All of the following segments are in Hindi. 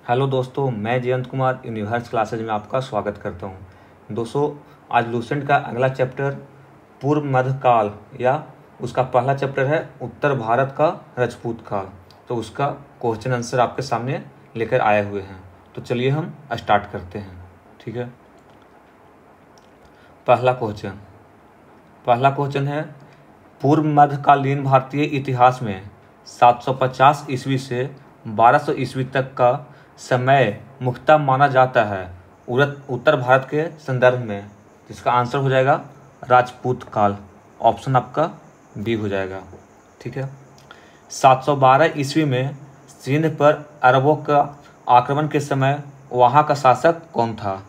हेलो दोस्तों, मैं जयंत कुमार यूनिवर्स क्लासेज में आपका स्वागत करता हूं। दोस्तों, आज लूसेंट का अगला चैप्टर पूर्व मध्यकाल या उसका पहला चैप्टर है उत्तर भारत का राजपूत काल। तो उसका क्वेश्चन आंसर आपके सामने लेकर आए हुए हैं। तो चलिए हम स्टार्ट करते हैं। ठीक है। पहला क्वेश्चन है, पूर्व मध्यकालीन भारतीय इतिहास में 750 ईस्वी से 1200 ईस्वी तक का समय मुख्यतः माना जाता है उत्तर भारत के संदर्भ में। इसका आंसर हो जाएगा राजपूत काल। ऑप्शन आपका बी हो जाएगा। ठीक है। 712 ईस्वी में सिंध पर अरबों का आक्रमण के समय वहाँ का शासक कौन था?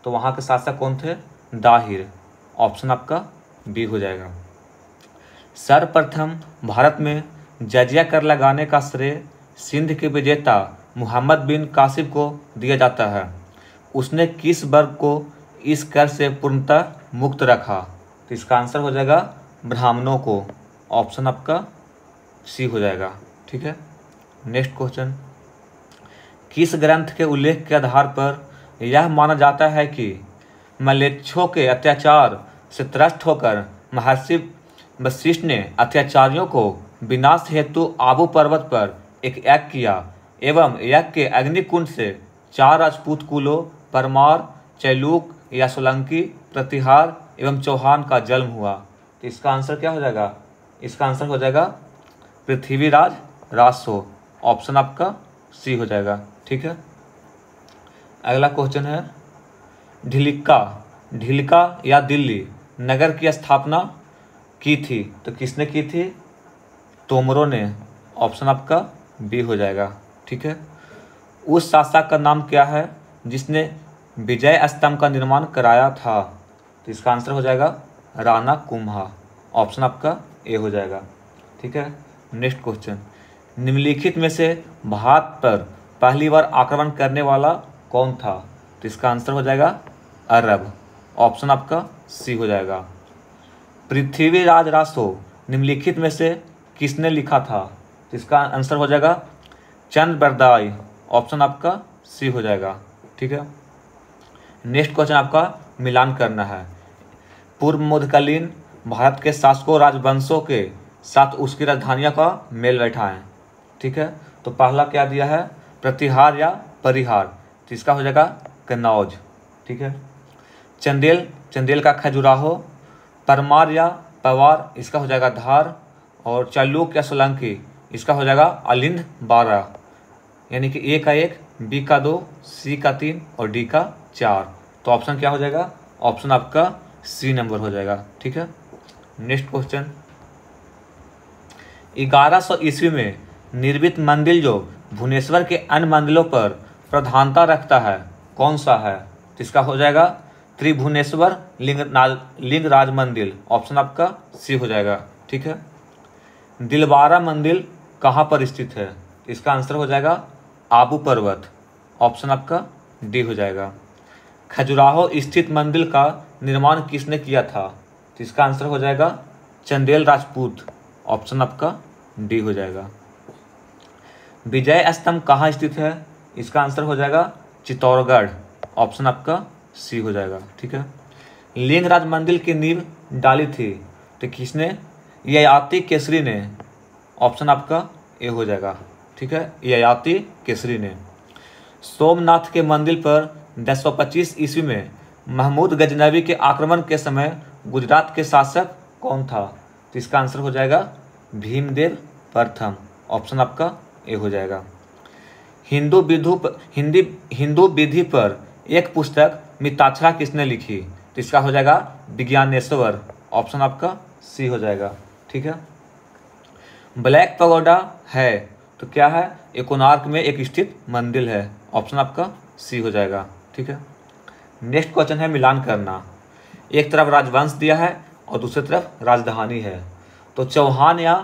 तो वहाँ के शासक कौन थे? दाहिर। ऑप्शन आपका बी हो जाएगा। सर्वप्रथम भारत में जजिया कर लगाने का श्रेय सिंध के विजेता मुहम्मद बिन कासिम को दिया जाता है। उसने किस वर्ग को इस कर से पूर्णतः मुक्त रखा? तो इसका आंसर हो जाएगा ब्राह्मणों को। ऑप्शन आपका सी हो जाएगा। ठीक है। नेक्स्ट क्वेश्चन, किस ग्रंथ के उल्लेख के आधार पर यह माना जाता है कि म्लेच्छों के अत्याचार से त्रस्त होकर महर्षि वशिष्ठ ने अत्याचारियों को विनाश हेतु आबू पर्वत पर एक यज्ञ किया एवं यज्ञ के अग्निकुंड से 4 राजपूत कुलों परमार, चैलुक या सोलंकी, प्रतिहार एवं चौहान का जन्म हुआ? तो इसका आंसर क्या हो जाएगा? इसका आंसर हो जाएगा पृथ्वीराज रासो। ऑप्शन आपका सी हो जाएगा। ठीक है। अगला क्वेश्चन है, ढिल्का या दिल्ली नगर की स्थापना की थी? तो किसने की थी? तोमरों ने। ऑप्शन आपका बी हो जाएगा। ठीक है। उस शासक का नाम क्या है जिसने विजय स्तंभ का निर्माण कराया था? तो इसका आंसर हो जाएगा राणा कुम्हा। ऑप्शन आपका ए हो जाएगा। ठीक है। नेक्स्ट क्वेश्चन, निम्नलिखित में से भारत पर पहली बार आक्रमण करने वाला कौन था? तो इसका आंसर हो जाएगा अरब। ऑप्शन आपका सी हो जाएगा। पृथ्वीराज रासो निम्नलिखित में से किसने लिखा था? तो इसका आंसर हो जाएगा चंद बरदाई। ऑप्शन आपका सी हो जाएगा। ठीक है। नेक्स्ट क्वेश्चन आपका मिलान करना है। पूर्व मध्यकालीन भारत के शासकों राजवंशों के साथ उसकी राजधानियों का मेल बैठाएं। ठीक है। तो पहला क्या दिया है? प्रतिहार या परिहार। तो इसका हो जाएगा कन्नौज। ठीक है। चंदेल का खजुराहो। परमार या पवार, इसका हो जाएगा धार। और चालुक या सोलंकी, इसका हो जाएगा अलिंद बारा। यानी कि ए का 1, बी का 2, सी का 3 और डी का 4। तो ऑप्शन क्या हो जाएगा? ऑप्शन आपका सी नंबर हो जाएगा। ठीक है। नेक्स्ट क्वेश्चन, 1100 ईस्वी में निर्मित मंदिर जो भुवनेश्वर के अन्य मंदिरों पर प्रधानता रखता है कौन सा है? तो इसका हो जाएगा त्रिभुवनेश्वर लिंगराज मंदिर। ऑप्शन आपका सी हो जाएगा। ठीक है। दिलवारा मंदिर कहाँ पर स्थित है? इसका आंसर हो जाएगा आबू पर्वत। ऑप्शन आपका डी हो जाएगा। खजुराहो स्थित मंदिर का निर्माण किसने किया था? तो इसका आंसर हो जाएगा चंदेल राजपूत। ऑप्शन आपका डी हो जाएगा। विजय स्तंभ कहाँ स्थित है? इसका आंसर हो जाएगा चित्तौड़गढ़। ऑप्शन आपका सी हो जाएगा। ठीक है। लिंगराज मंदिर की नींव डाली थी तो किसने? ययाति केसरी ने। ऑप्शन आपका ए हो जाएगा। ठीक है। ययाति केसरी ने। सोमनाथ के मंदिर पर 1025 ईस्वी में महमूद गजनवी के आक्रमण के समय गुजरात के शासक कौन था? तो इसका आंसर हो जाएगा भीमदेव प्रथम। ऑप्शन आपका ए हो जाएगा। हिंदू विधि पर एक पुस्तक मिताक्षरा किसने लिखी? तो इसका हो जाएगा विज्ञानेश्वर। ऑप्शन आपका सी हो जाएगा। ठीक है। ब्लैक पगोडा है तो क्या है? ये कोणार्क में एक स्थित मंदिर है। ऑप्शन आपका सी हो जाएगा। ठीक है। नेक्स्ट क्वेश्चन है मिलान करना। एक तरफ राजवंश दिया है और दूसरी तरफ राजधानी है। तो चौहान या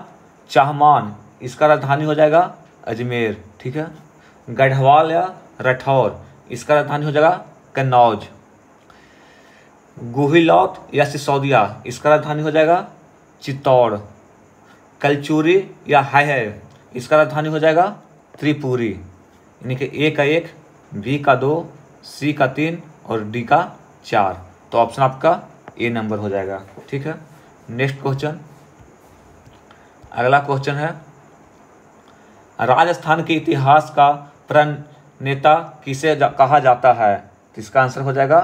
चाहमान, इसका राजधानी हो जाएगा अजमेर। ठीक है। गढ़वाल या राठौर, इसका राजधानी हो जाएगा कन्नौज। गुहिलौत या सिसोदिया, इसका राजधानी हो जाएगा चित्तौड़। कलचुरी या है इसका राजधानी हो जाएगा त्रिपुरी। यानी कि ए का 1, बी का 2, सी का 3 और डी का 4। तो ऑप्शन आपका ए नंबर हो जाएगा। ठीक है, नेक्स्ट क्वेश्चन, अगला क्वेश्चन है राजस्थान के इतिहास का प्रणेता किसे कहा जाता है? तो इसका आंसर हो जाएगा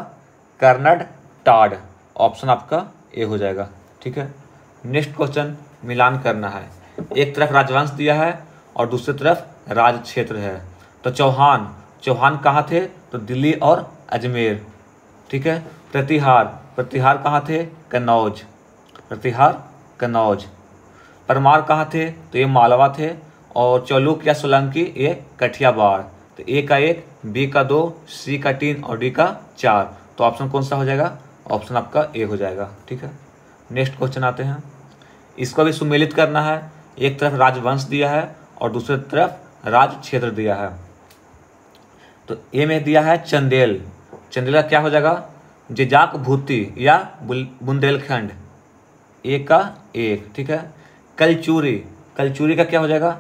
कर्नड टाड। ऑप्शन आपका ए हो जाएगा। ठीक है, नेक्स्ट क्वेश्चन मिलान करना है। एक तरफ राजवंश दिया है और दूसरी तरफ राज क्षेत्र है। तो चौहान कहाँ थे? तो दिल्ली और अजमेर। ठीक है, प्रतिहार कहाँ थे? कन्नौज। परमार कहाँ थे? तो ये मालवा थे। और चौलुक या सोलंकी ये कठियावाड़। तो ए का 1, बी का 2, सी का 3 और डी का 4। तो ऑप्शन कौन सा हो जाएगा? ऑप्शन आपका ए हो जाएगा। ठीक है, नेक्स्ट क्वेश्चन आते हैं। इसको भी सुमेलित करना है। एक तरफ राजवंश दिया है और दूसरी तरफ राज क्षेत्र दिया है। तो ए में दिया है चंदेल का क्या हो जाएगा? जिजाक भूति या बुंदेलखंड। ए का 1। ठीक है, कलचुरी का क्या हो जाएगा?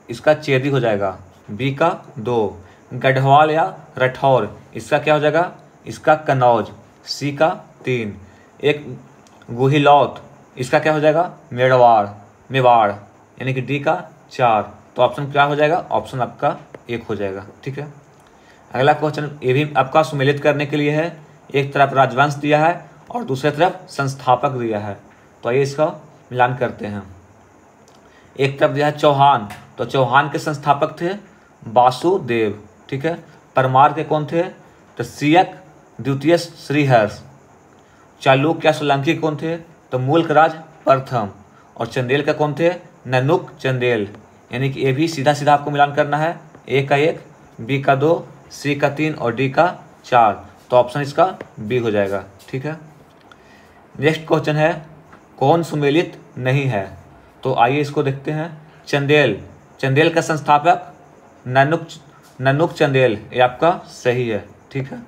इसका चेदी हो जाएगा। बी का 2। गढ़वाल या राठौर, इसका क्या हो जाएगा? इसका कन्नौज। सी का 3। एक गुहिलौत, इसका क्या हो जाएगा? मेवाड़ यानी कि डी का 4। तो ऑप्शन क्या हो जाएगा? ऑप्शन आपका 1 हो जाएगा। ठीक है, अगला क्वेश्चन ये भी आपका सुमेलित करने के लिए है। एक तरफ राजवंश दिया है और दूसरी तरफ संस्थापक दिया है। तो आइए इसका मिलान करते हैं। एक तरफ दिया है चौहान, तो चौहान के संस्थापक थे वासुदेव। ठीक है, परमार के कौन थे? तो सियक द्वितीय श्रीहर्ष। चालुक्य या सोलंकी कौन थे? तो मुल्कराज प्रथम। और चंदेल का कौन थे? ननुक चंदेल। यानी कि ये भी सीधा सीधा आपको मिलान करना है। ए का 1, बी का 2, सी का 3 और डी का 4। तो ऑप्शन इसका बी हो जाएगा। ठीक है, नेक्स्ट क्वेश्चन है कौन सुमेलित नहीं है? तो आइए इसको देखते हैं। चंदेल का संस्थापक ननुक चंदेल, ये आपका सही है। ठीक है,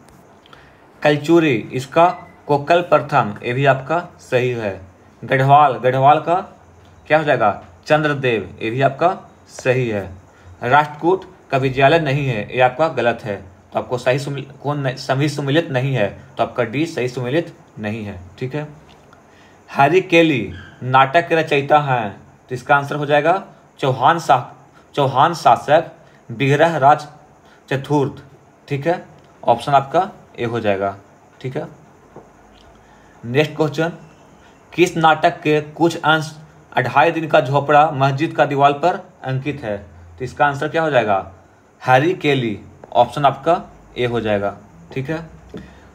कलचुरी, इसका कोकल प्रथम, ये भी आपका सही है। गढ़वाल का क्या हो जाएगा? चंद्रदेव, ये भी आपका सही है। राष्ट्रकूट का विद्यालय नहीं है, ये आपका गलत है। तो आपको सही सुमेलित नहीं है, तो आपका डी सही सुमेलित नहीं है। ठीक है, हैरी केली नाटक के रचयिता हैं। तो इसका आंसर हो जाएगा चौहान शासक विग्रह राज चतुर्थ। ठीक है, ऑप्शन आपका ए हो जाएगा। ठीक है, नेक्स्ट क्वेश्चन, किस नाटक के कुछ अंश 2.5 दिन का झोपड़ा मस्जिद का दीवार पर अंकित है? तो इसका आंसर क्या हो जाएगा? हैरी केली। ऑप्शन आपका ए हो जाएगा। ठीक है,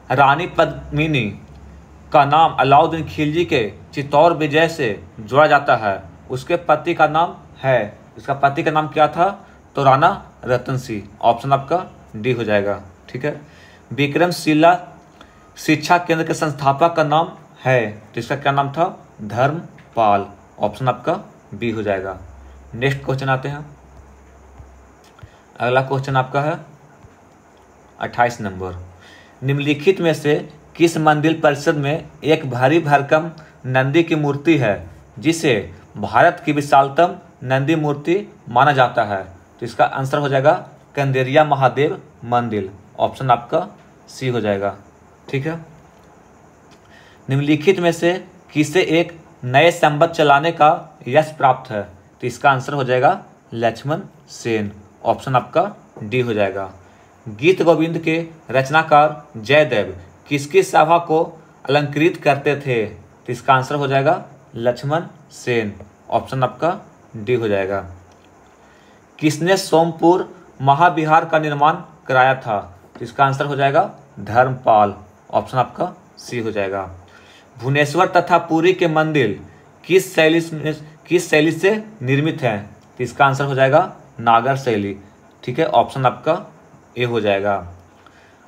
रानी पद्मिनी का नाम अलाउद्दीन खिलजी के चित्तौड़ विजय से जोड़ा जाता है। उसके पति का नाम है, इसका पति का नाम क्या था? तो राणा रतन सिंह। ऑप्शन आपका डी हो जाएगा। ठीक है, विक्रमशिला शिक्षा केंद्र के संस्थापक का नाम है, तो इसका क्या नाम था? धर्मपाल। ऑप्शन आपका बी हो जाएगा। नेक्स्ट क्वेश्चन आते हैं। अगला क्वेश्चन आपका है 28 नंबर। निम्नलिखित में से किस मंदिर परिसर में एक भारी भरकम नंदी की मूर्ति है जिसे भारत की विशालतम नंदी मूर्ति माना जाता है? तो इसका आंसर हो जाएगा कंदेरिया महादेव मंदिर। ऑप्शन आपका सी हो जाएगा। ठीक है, निम्नलिखित में से किसे एक नए संबंध चलाने का यश प्राप्त है? तो इसका आंसर हो जाएगा लक्ष्मण सेन। ऑप्शन आपका डी हो जाएगा। गीत गोविंद के रचनाकार जयदेव किसकी सभा को अलंकृत करते थे? तो इसका आंसर हो जाएगा लक्ष्मण सेन। ऑप्शन आपका डी हो जाएगा। किसने सोमपुर महाविहार का निर्माण कराया था? तो इसका आंसर हो जाएगा धर्मपाल। ऑप्शन आपका सी हो जाएगा। भुवनेश्वर तथा पुरी के मंदिर किस शैली से निर्मित हैं? तो इसका आंसर हो जाएगा नागर शैली। ठीक है, ऑप्शन आपका ए हो जाएगा।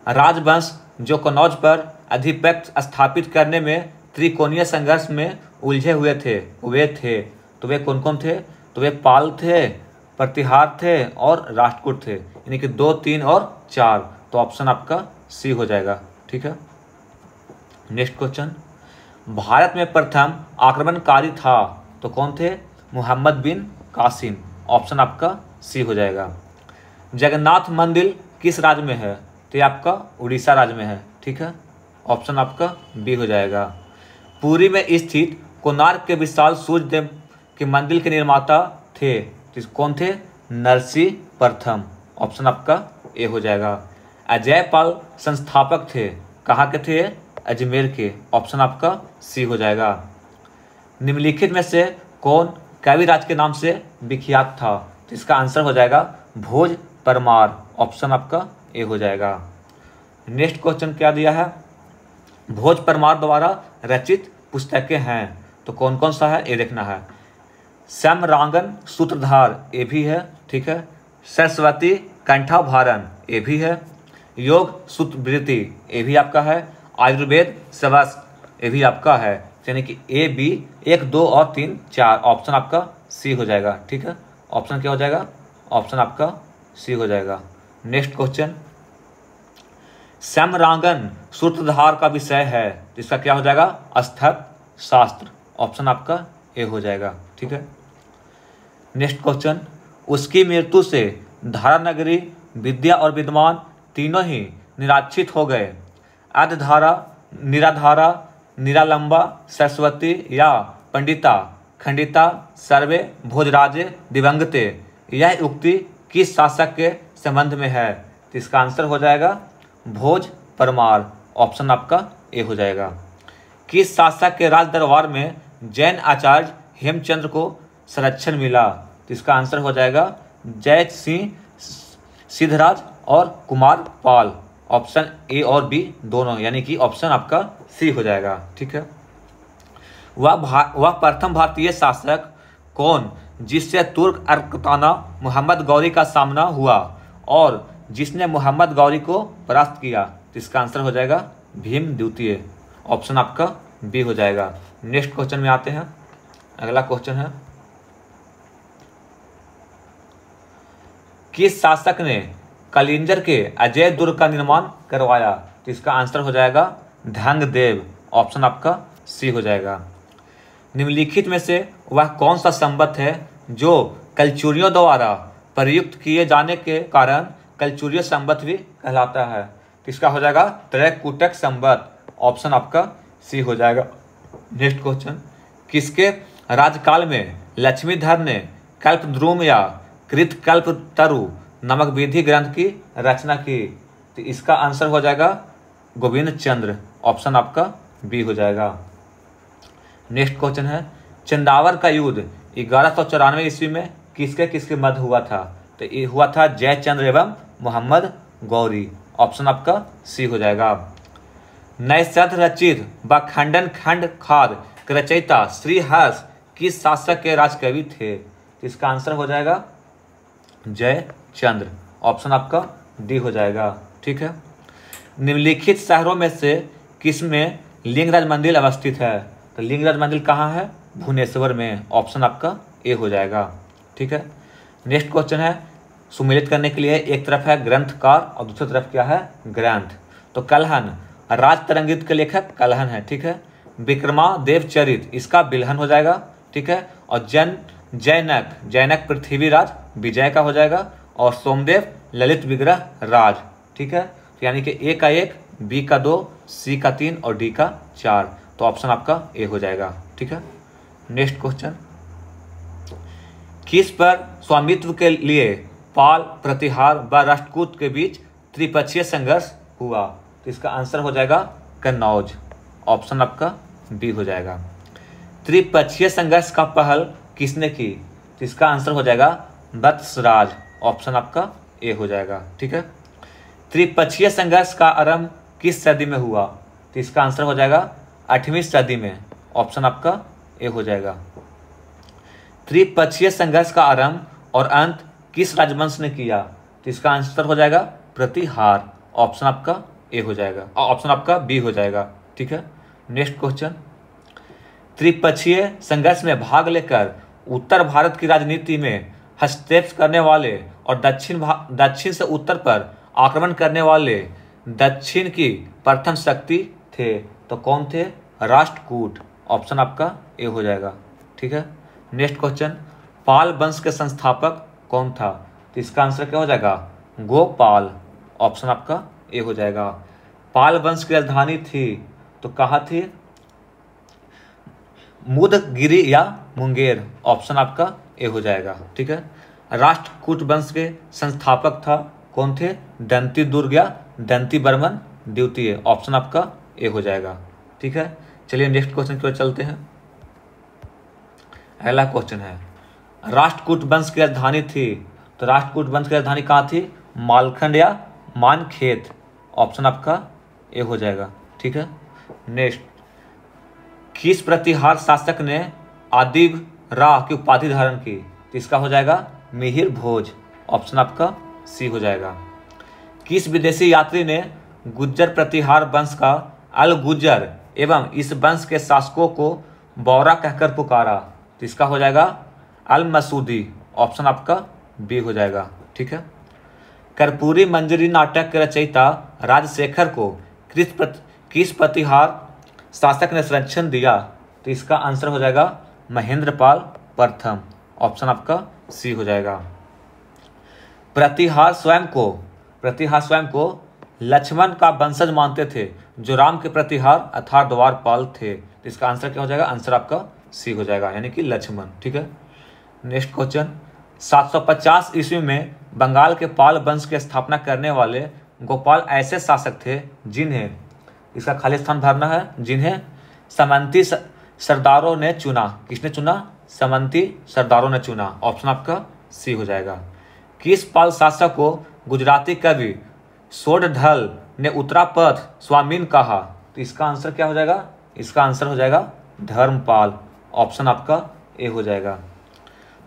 राजवंश जो कन्नौज पर आधिपत्य स्थापित करने में त्रिकोणीय संघर्ष में उलझे हुए थे तो वे कौन कौन थे? तो वे पाल थे, प्रतिहार थे और राष्ट्रकूट थे, यानी कि 2, 3 और 4। तो ऑप्शन आपका सी हो जाएगा। ठीक है, नेक्स्ट क्वेश्चन, भारत में प्रथम आक्रमणकारी था तो कौन थे? मोहम्मद बिन कासिम। ऑप्शन आपका सी हो जाएगा। जगन्नाथ मंदिर किस राज्य में है? तो ये आपका उड़ीसा राज्य में है। ठीक है, ऑप्शन आपका बी हो जाएगा। पुरी में स्थित कोणार्क के विशाल सूर्य देव के मंदिर के निर्माता थे, तो कौन थे? नरसिंह प्रथम, ऑप्शन आपका ए हो जाएगा। अजयपाल संस्थापक थे, कहाँ के थे? अजमेर के, ऑप्शन आपका सी हो जाएगा। निम्नलिखित में से कौन कविराज के नाम से विख्यात था? तो इसका आंसर हो जाएगा भोज परमार, ऑप्शन आपका ए हो जाएगा। नेक्स्ट क्वेश्चन क्या दिया है? भोज परमार द्वारा रचित पुस्तकें हैं, तो कौन कौन सा है ये देखना है। समरांगन सूत्रधार ये भी है, ठीक है। सरस्वती कंठाभारण ये भी है। योग सूत्रवृत्ति ये भी आपका है। आयुर्वेद सवस्त ये भी आपका है। यानी कि ए बी 1 2 और 3 4, ऑप्शन आपका सी हो जाएगा। ठीक है, ऑप्शन क्या हो जाएगा? ऑप्शन आपका सी हो जाएगा। नेक्स्ट क्वेश्चन, समरांगन सूत्रधार का विषय है, इसका क्या हो जाएगा? स्थप शास्त्र, ऑप्शन आपका ए हो जाएगा। ठीक है। नेक्स्ट क्वेश्चन, उसकी मृत्यु से धारा नगरी विद्या और विद्वान तीनों ही निराक्षित हो गए। अर्धधारा, निराधारा, निरालंबा, सरस्वती या पंडिता खंडिता सर्वे भोजराजे दिवंगते, यह उक्ति किस शासक के संबंध में है? तो इसका आंसर हो जाएगा भोज परमार, ऑप्शन आपका ए हो जाएगा। किस शासक के राज दरबार में जैन आचार्य हेमचंद्र को संरक्षण मिला? तो इसका आंसर हो जाएगा जय सिंह सिद्धराज और कुमार पाल, ऑप्शन ए और बी दोनों, यानी कि ऑप्शन आपका सी हो जाएगा। ठीक है। वह प्रथम भारतीय शासक कौन जिससे तुर्क अर्कताना मोहम्मद गौरी का सामना हुआ और जिसने मोहम्मद गौरी को परास्त किया? तो इसका आंसर हो जाएगा भीम द्वितीय, ऑप्शन आपका बी हो जाएगा। नेक्स्ट क्वेश्चन में आते हैं। अगला क्वेश्चन है, किस शासक ने कलिंजर के अजय दुर्ग का निर्माण करवाया? तो इसका आंसर हो जाएगा ढंगदेव, ऑप्शन आपका सी हो जाएगा। निम्नलिखित में से वह कौन सा संबत है जो कलचुरियों द्वारा प्रयुक्त किए जाने के कारण कलचुरियों संबत भी कहलाता है? तो इसका हो जाएगा त्रैकुटक संबत, ऑप्शन आपका सी हो जाएगा। नेक्स्ट क्वेश्चन, किसके राजकाल में लक्ष्मीधर ने कल्पद्रुम या कृतकल्पतरु नामक विधि ग्रंथ की रचना की? तो इसका आंसर हो जाएगा गोविंद चंद्र, ऑप्शन आपका बी हो जाएगा। नेक्स्ट क्वेश्चन है, चंदावर का युद्ध 1194 ईस्वी में किसके किसके मध्य हुआ था? तो ये हुआ था जयचंद्र एवं मोहम्मद गौरी, ऑप्शन आपका सी हो जाएगा। नैषध रचित व खंडन खंड खाद के रचयिता श्रीहर्ष किस शासक के राजकवि थे? तो इसका आंसर हो जाएगा जयचंद्र, ऑप्शन आपका डी हो जाएगा। ठीक है। निम्नलिखित शहरों में से किसमें लिंगराज मंदिर अवस्थित है? तो लिंगराज मंदिर कहाँ है? भुवनेश्वर में, ऑप्शन आपका ए हो जाएगा। ठीक है। नेक्स्ट क्वेश्चन है, सुमेलित करने के लिए एक तरफ है ग्रंथकार और दूसरी तरफ क्या है? ग्रंथ। तो कलहन राज तरंगित के लेखक कलहन है। ठीक है। विक्रमादेव चरित इसका बिलहन हो जाएगा। ठीक है। और जैनक पृथ्वीराज विजय का हो जाएगा और सोमदेव ललित विग्रह राज। ठीक है। तो यानी कि ए का 1, बी का 2, सी का 3 और डी का 4, तो ऑप्शन आपका ए हो जाएगा। ठीक है। नेक्स्ट क्वेश्चन, किस पर स्वामित्व के लिए पाल, प्रतिहार व राष्ट्रकूट के बीच त्रिपक्षीय संघर्ष हुआ? तो इसका आंसर हो जाएगा कन्नौज, ऑप्शन आपका बी हो जाएगा। त्रिपक्षीय संघर्ष का पहल किसने की? तो इसका आंसर हो जाएगा वत्सराज, ऑप्शन आपका ए हो जाएगा। ठीक है। त्रिपक्षीय संघर्ष का आरंभ किस सदी में हुआ? तो इसका आंसर हो जाएगा 8वीं सदी में, ऑप्शन आपका ए हो जाएगा। त्रिपक्षीय संघर्ष का आरंभ और अंत किस राजवंश ने किया? तो इसका आंसर हो जाएगा प्रतिहार, ऑप्शन आपका ए हो जाएगा, ऑप्शन आपका बी हो जाएगा। ठीक है। नेक्स्ट क्वेश्चन, त्रिपक्षीय संघर्ष में भाग लेकर उत्तर भारत की राजनीति में हस्तक्षेप करने वाले और दक्षिण से उत्तर पर आक्रमण करने वाले दक्षिण की प्रथम शक्ति थे, तो कौन थे? राष्ट्रकूट, ऑप्शन आपका ए हो जाएगा। ठीक है। नेक्स्ट क्वेश्चन, पाल वंश के संस्थापक कौन था? तो इसका आंसर क्या हो जाएगा? गोपाल, ऑप्शन आपका ए हो जाएगा। पाल वंश की राजधानी थी तो कहाँ थी? मुदगिरी या मुंगेर, ऑप्शन आपका ए हो जाएगा। ठीक है। राष्ट्रकूट वंश के संस्थापक था कौन थे? दंती दुर्ग या दंती बर्मन द्वितीय, ऑप्शन आपका ए हो जाएगा। ठीक है। चलिए नेक्स्ट क्वेश्चन की ओर चलते हैं। अगला क्वेश्चन है, राष्ट्रकूट वंश की राजधानी थी तो राष्ट्रकूट वंश की राजधानी कहाँ थी? मालखंड या मानखेत, ऑप्शन आपका ए हो जाएगा। ठीक है। नेक्स्ट, किस प्रतिहार शासक ने आदिव राह की उपाधि धारण की? तो इसका हो जाएगा मिहिर भोज, ऑप्शन आपका सी हो जाएगा। किस विदेशी यात्री ने गुज्जर प्रतिहार वंश का अल गुज्जर एवं इस वंश के शासकों को बौरा कहकर पुकारा? तो इसका हो जाएगा अल मसूदी, ऑप्शन आपका बी हो जाएगा। ठीक है। कर्पूरी मंजरी नाटक के रचयिता राजशेखर को किस प्रतिहार शासक ने संरक्षण दिया? तो इसका आंसर हो जाएगा महेंद्रपाल प्रथम, ऑप्शन आपका सी हो जाएगा। प्रतिहार स्वयं को लक्ष्मण का वंशज मानते थे जो राम के प्रतिहार अर्थात द्वारपाल थे। तो इसका आंसर क्या हो जाएगा? आंसर आपका सी हो जाएगा, यानी कि लक्ष्मण। ठीक है। नेक्स्ट क्वेश्चन, 750 ईस्वी में बंगाल के पाल वंश की स्थापना करने वाले गोपाल ऐसे शासक थे जिन्हें, इसका खाली स्थान भरना है, जिन्हें सामंती सरदारों ने चुना। किसने चुना? सामंती सरदारों ने चुना, ऑप्शन आपका सी हो जाएगा। किस पाल शासक को गुजराती कवि सोडढल ने उत्तरापथ स्वामीन कहा? तो इसका आंसर क्या हो जाएगा? इसका आंसर हो जाएगा धर्मपाल, ऑप्शन आपका ए हो जाएगा।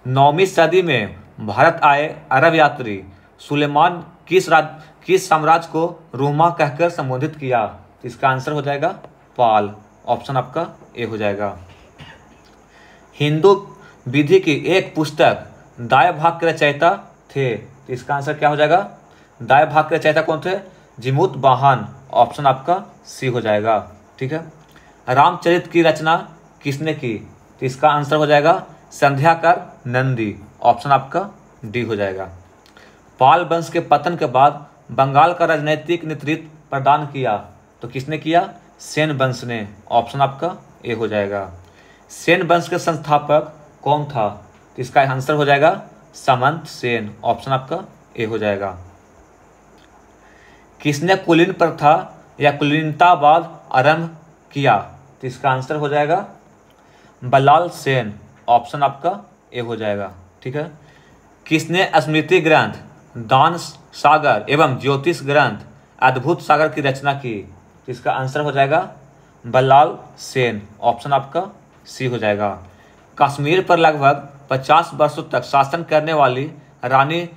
9वीं सदी में भारत आए अरब यात्री सुलेमान किस साम्राज्य को रूमा कहकर संबोधित किया? तो इसका आंसर हो जाएगा पाल, ऑप्शन आपका ए हो जाएगा। हिंदू विधि की एक पुस्तक दाय भाग के रचयिता थे, तो इसका आंसर क्या हो जाएगा? दाय भाग के रचयिता कौन थे? जिमुत वाहन, ऑप्शन आपका सी हो जाएगा। ठीक है। रामचरित की रचना किसने की? तो इसका आंसर हो जाएगा संध्याकर नंदी, ऑप्शन आपका डी हो जाएगा। पाल वंश के पतन के बाद बंगाल का राजनीतिक नेतृत्व प्रदान किया तो किसने किया? सेन वंश ने, ऑप्शन आपका ए हो जाएगा। सेन वंश के संस्थापक कौन था? तो इसका आंसर हो जाएगा सामंत सेन, ऑप्शन आपका ए हो जाएगा। किसने कुलीन प्रथा या कुलीनतावाद आरंभ किया? तो इसका आंसर हो जाएगा बल्लाल सेन, ऑप्शन आपका ए हो जाएगा। ठीक है। किसने स्मृति ग्रंथ दान सागर एवं ज्योतिष ग्रंथ अद्भुत सागर की रचना की? तो इसका आंसर हो जाएगा बल्लाल सेन, ऑप्शन आपका सी हो जाएगा। कश्मीर पर लगभग 50 वर्षों तक शासन करने वाली रानी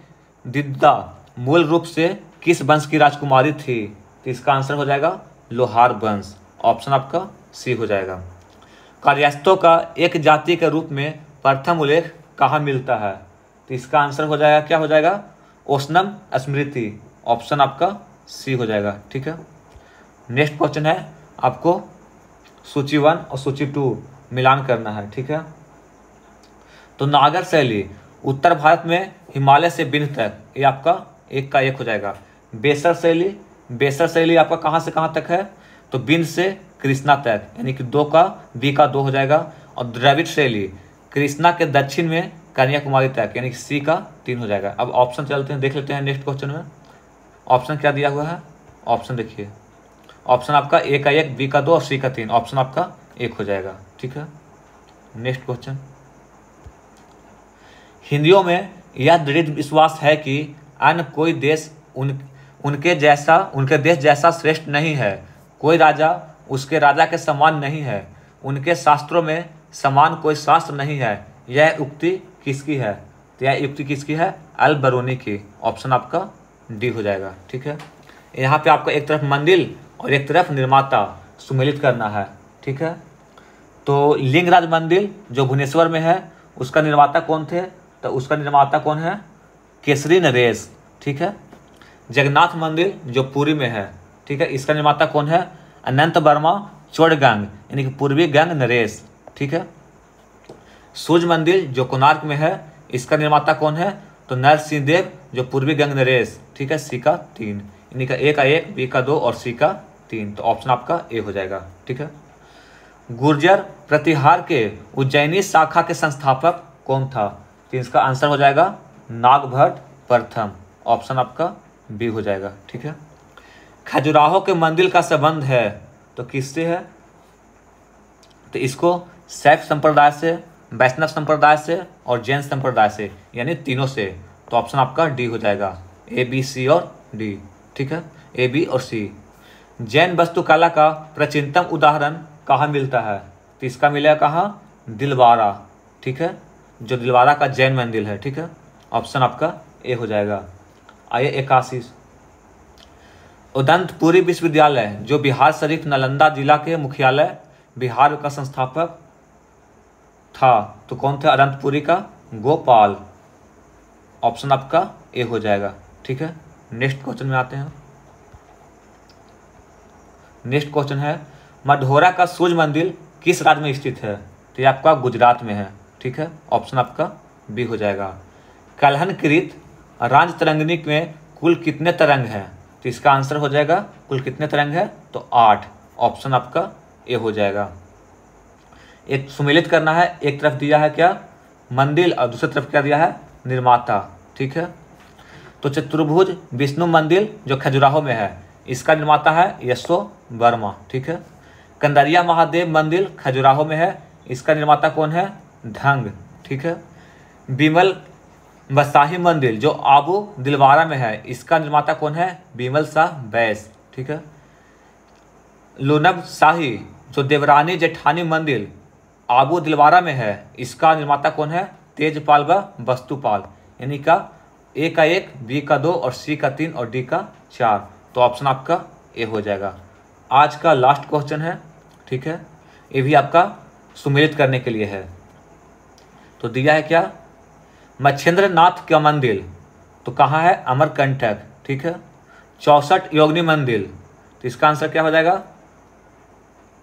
दिद्दा मूल रूप से किस वंश की राजकुमारी थी? तो इसका आंसर हो जाएगा लोहार वंश, ऑप्शन आपका सी हो जाएगा। कायस्थों का एक जाति के रूप में प्रथम उल्लेख कहाँ मिलता है? तो इसका आंसर हो जाएगा, क्या हो जाएगा? ओसनम स्मृति, ऑप्शन आपका सी हो जाएगा। ठीक है। नेक्स्ट क्वेश्चन है, आपको सूची 1 और सूची 2 मिलान करना है। ठीक है। तो नागर शैली उत्तर भारत में हिमालय से बिंद तक, ये आपका एक का एक हो जाएगा। बेसर शैली आपका कहाँ से कहाँ तक है? तो बिंद से कृष्णा तक, यानी कि 2 का बी का 2 हो जाएगा। और द्रविड़ शैली कृष्णा के दक्षिण में कन्याकुमारी तक, यानी कि सी का 3 हो जाएगा। अब ऑप्शन चलते हैं, देख लेते हैं नेक्स्ट क्वेश्चन में ऑप्शन क्या दिया हुआ है। ऑप्शन देखिए, ऑप्शन आपका ए का 1, बी का 2 और सी का 3, ऑप्शन आपका 1 हो जाएगा। ठीक है। नेक्स्ट क्वेश्चन, हिंदियों में यह दृढ़ विश्वास है कि अन्य कोई देश उनके देश जैसा श्रेष्ठ नहीं है, कोई राजा उसके राजा के समान नहीं है, उनके शास्त्रों में समान कोई शास्त्र नहीं है। यह उक्ति किसकी है? तो यह उक्ति किसकी है? अल बरूनी की, ऑप्शन आपका डी हो जाएगा। ठीक है। यहाँ पे आपको एक तरफ मंदिर और एक तरफ निर्माता सुमेलित करना है। ठीक है। तो लिंगराज मंदिर जो भुवनेश्वर में है उसका निर्माता कौन थे? तो उसका निर्माता कौन है? केसरी नरेश। ठीक है। जगन्नाथ मंदिर जो पुरी में है, ठीक है, इसका निर्माता कौन है? अनंत वर्मा चोड़गंग, यानी कि पूर्वी गंग नरेश। ठीक है। सूर्य मंदिर जो कोणार्क में है, इसका निर्माता कौन है? तो नरसिंह देव जो पूर्वी गंग नरेश। ठीक है, सी का 3, यानी का ए का 1, बी का 2 और सी का 3, तो ऑप्शन आपका ए हो जाएगा। ठीक है। गुर्जर प्रतिहार के उज्जैनी शाखा के संस्थापक कौन था? तो इसका आंसर हो जाएगा नागभट्ट प्रथम, ऑप्शन आपका बी हो जाएगा। ठीक है। खजुराहो के मंदिर का संबंध है तो किससे है? तो इसको शैव संप्रदाय से, वैष्णव संप्रदाय से और जैन संप्रदाय से, यानी तीनों से, तो ऑप्शन आपका डी हो जाएगा, ए बी सी और डी। ठीक है, ए बी और सी। जैन वास्तुकला का प्राचीनतम उदाहरण कहाँ मिलता है? तो इसका मिलेगा कहाँ? दिलवारा। ठीक है, जो दिलवारा का जैन मंदिर है। ठीक है, ऑप्शन आपका ए हो जाएगा। आइए 81, उदंतपुरी विश्वविद्यालय जो बिहार शरीफ नालंदा जिला के मुख्यालय बिहार का संस्थापक था, तो कौन थे अनंतपुरी का? गोपाल, ऑप्शन आपका ए हो जाएगा। ठीक है। नेक्स्ट क्वेश्चन में आते हैं। नेक्स्ट क्वेश्चन है, मढौरा का सूर्य मंदिर किस राज्य में स्थित है? तो ये आपका गुजरात में है। ठीक है, ऑप्शन आपका बी हो जाएगा। कलहनकृत राज तरंगिनी में कुल कितने तरंग हैं? तो इसका आंसर हो जाएगा कुल कितने तरंग है? तो 8, ऑप्शन आपका ए हो जाएगा। एक सुमेलित करना है, एक तरफ दिया है क्या? मंदिर और दूसरी तरफ क्या दिया है? निर्माता। ठीक है। तो चतुर्भुज विष्णु मंदिर जो खजुराहो में है, इसका निर्माता है यशो वर्मा। ठीक है। कंदरिया महादेव मंदिर खजुराहो में है, इसका निर्माता कौन है? ढंग। ठीक है। बिमल बसाही मंदिर जो आबू दिलवारा में है, इसका निर्माता कौन है? बिमल शाह बैस। ठीक है। लोनब शाही जो देवरानी जेठानी मंदिर आबू दिलवारा में है, इसका निर्माता कौन है? तेजपाल व वस्तुपाल, यानी का ए का 1, बी का 2 और सी का 3 और डी का 4, तो ऑप्शन आपका ए हो जाएगा। आज का लास्ट क्वेश्चन है। ठीक है, ये भी आपका सुमेलित करने के लिए है। तो दिया है क्या? मच्छेंद्र नाथ का मंदिर तो कहाँ है? अमरकंटक। ठीक है। 64 योगिनी मंदिर, तो इसका आंसर क्या हो जाएगा?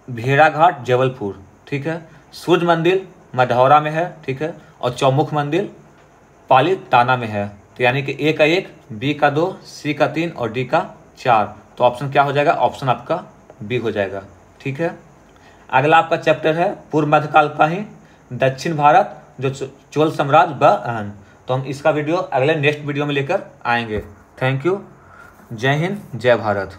भेड़ाघाट जबलपुर। ठीक है। सूर्य मंदिर मढौरा में है। ठीक है। और चौमुख मंदिर पालीताना में है, तो यानी कि ए का 1, बी का 2, सी का 3 और डी का 4, तो ऑप्शन क्या हो जाएगा? ऑप्शन आपका बी हो जाएगा। ठीक है। अगला आपका चैप्टर है पूर्व मध्यकाल का ही दक्षिण भारत जो चोल साम्राज्य व अहन, तो हम इसका वीडियो अगले नेक्स्ट वीडियो में लेकर आएंगे। Thank you. जय हिंद, जय भारत।